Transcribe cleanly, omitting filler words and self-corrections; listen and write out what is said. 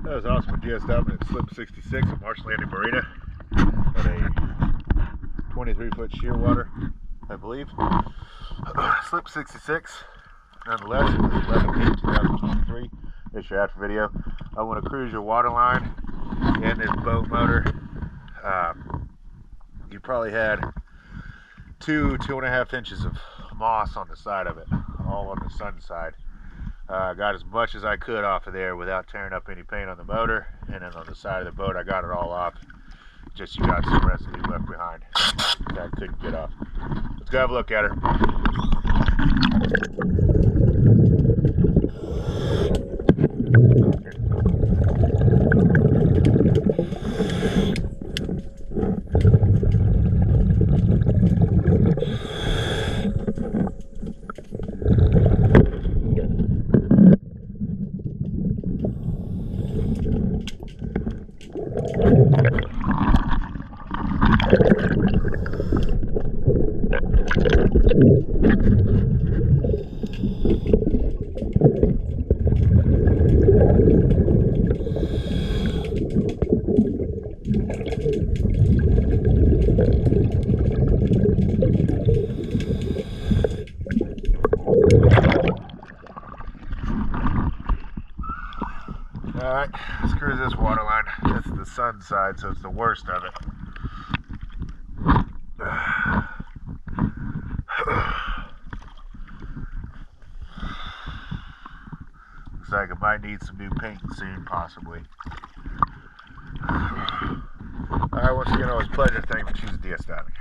That was awesome with DS at slip 66 at Marsh Marina at a 23-foot shear water, I believe. Slip 66. Nonetheless, it was 11/8/2023. It's your after video. I want to cruise your water line in this boat motor. You probably had 2.5 inches of moss on the side of it, all on the sun side. Got as much as I could off of there without tearing up any paint on the motor, and then on the side of the boat I got it all off. Just you got some residue left behind that I couldn't get off. Let's go have a look at her. Alright, let's cruise this water line. This is the sun side, so it's the worst of it. Looks like it might need some new paint soon, possibly. Alright, once again, always a pleasure. Thank you for choosing DS Diving.